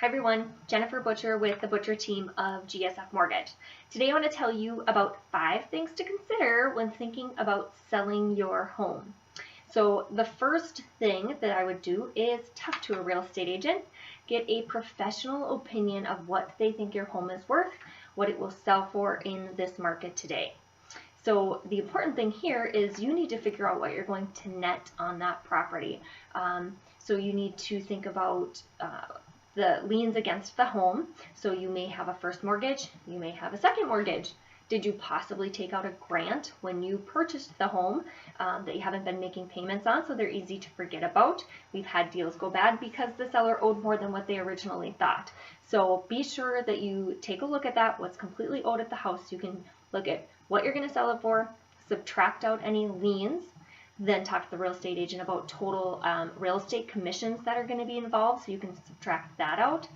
Hi everyone, Jennifer Butcher with the Butcher team of GSF Mortgage. Today I want to tell you about 5 things to consider when thinking about selling your home. So the first thing that I would do is talk to a real estate agent, get a professional opinion of what they think your home is worth, what it will sell for in this market today. So the important thing here is you need to figure out what you're going to net on that property. So you need to think about the liens against the home. So you may have a first mortgage, you may have a second mortgage. Did you possibly take out a grant when you purchased the home that you haven't been making payments on, so they're easy to forget about? We've had deals go bad because the seller owed more than what they originally thought. So be sure that you take a look at that, what's completely owed at the house. You can look at what you're going to sell it for, subtract out any liens, then talk to the real estate agent about total real estate commissions that are going to be involved, so you can subtract that out,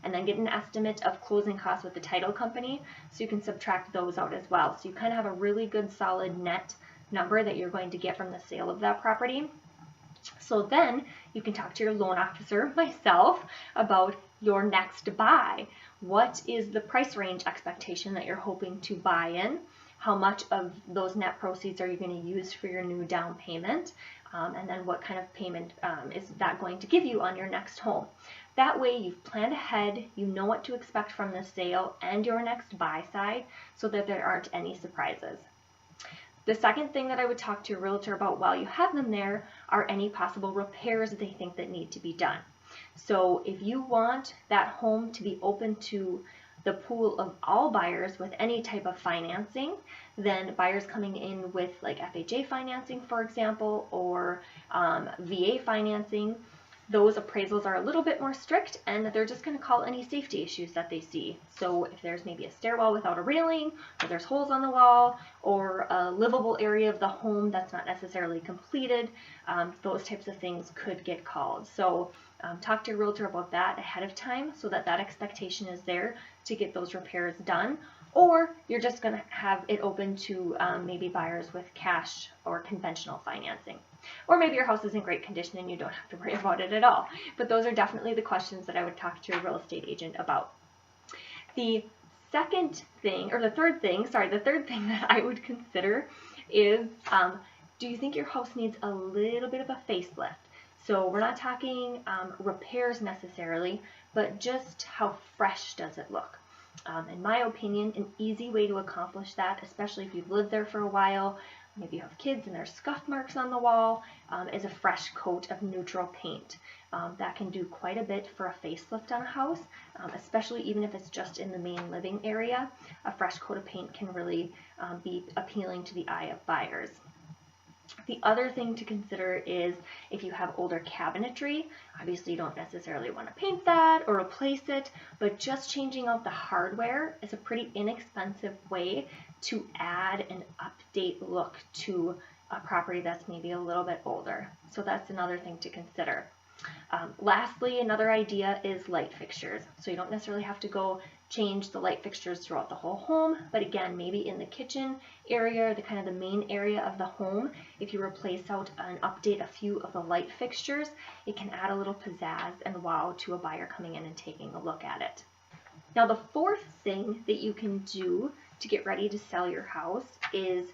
and then get an estimate of closing costs with the title company, so you can subtract those out as well. So you kind of have a really good solid net number that you're going to get from the sale of that property. So then you can talk to your loan officer, myself, about your next buy. What is the price range expectation that you're hoping to buy in? How much of those net proceeds are you going to use for your new down payment? And then what kind of payment is that going to give you on your next home? That way you've planned ahead, you know what to expect from the sale and your next buy side, so that there aren't any surprises. The second thing that I would talk to your realtor about while you have them there are any possible repairs they think that need to be done. So if you want that home to be open to the pool of all buyers with any type of financing, then buyers coming in with like FHA financing, for example, or VA financing, those appraisals are a little bit more strict, and they're just going to call any safety issues that they see. So if there's maybe a stairwell without a railing, or there's holes on the wall, or a livable area of the home that's not necessarily completed, those types of things could get called. So talk to your realtor about that ahead of time, so that that expectation is there to get those repairs done. Or you're just going to have it open to maybe buyers with cash or conventional financing. Or maybe your house is in great condition and you don't have to worry about it at all. But those are definitely the questions that I would talk to your real estate agent about. The third thing that I would consider is, do you think your house needs a little bit of a facelift? So we're not talking repairs necessarily, but just how fresh does it look? In my opinion, an easy way to accomplish that, especially if you've lived there for a while, maybe you have kids and there's scuff marks on the wall, is a fresh coat of neutral paint. That can do quite a bit for a facelift on a house, especially even if it's just in the main living area. A fresh coat of paint can really be appealing to the eye of buyers. The other thing to consider is if you have older cabinetry, obviously you don't necessarily want to paint that or replace it, but just changing out the hardware is a pretty inexpensive way to add an update look to a property that's maybe a little bit older. So that's another thing to consider. Lastly, another idea is light fixtures. So you don't necessarily have to go change the light fixtures throughout the whole home, but again, maybe in the kitchen area, the kind of the main area of the home, if you replace out and update a few of the light fixtures, it can add a little pizzazz and wow to a buyer coming in and taking a look at it. Now, the fourth thing that you can do to get ready to sell your house is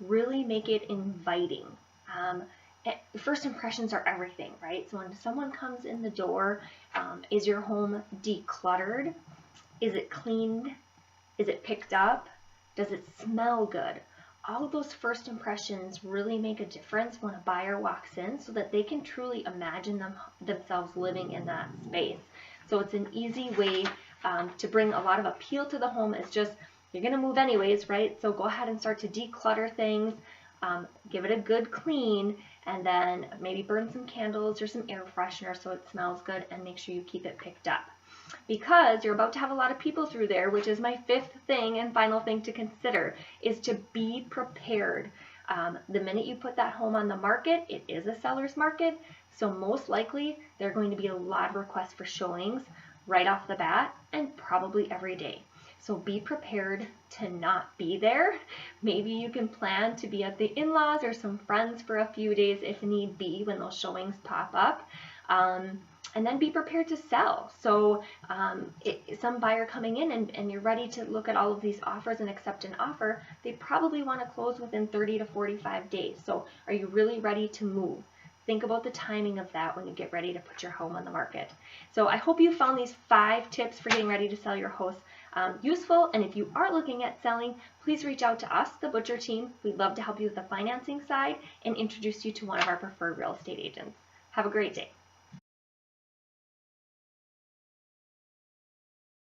really make it inviting. First impressions are everything, right? So when someone comes in the door, is your home decluttered? Is it cleaned? Is it picked up? Does it smell good? All of those first impressions really make a difference when a buyer walks in, so that they can truly imagine themselves living in that space. So it's an easy way to bring a lot of appeal to the home. It's just, you're going to move anyways, right? So go ahead and start to declutter things. Give it a good clean, and then maybe burn some candles or some air freshener so it smells good, and make sure you keep it picked up. Because you're about to have a lot of people through there, which is my fifth thing and final thing to consider, is to be prepared. The minute you put that home on the market, it is a seller's market, so most likely there are going to be a lot of requests for showings right off the bat, and probably every day. So be prepared to not be there. Maybe you can plan to be at the in-laws or some friends for a few days if need be when those showings pop up. And then be prepared to sell. So some buyer coming in and you're ready to look at all of these offers and accept an offer, they probably want to close within 30 to 45 days. So are you really ready to move? Think about the timing of that when you get ready to put your home on the market. So I hope you found these 5 tips for getting ready to sell your house useful. And if you are looking at selling, please reach out to us, the Butcher team. We'd love to help you with the financing side and introduce you to one of our preferred real estate agents. Have a great day.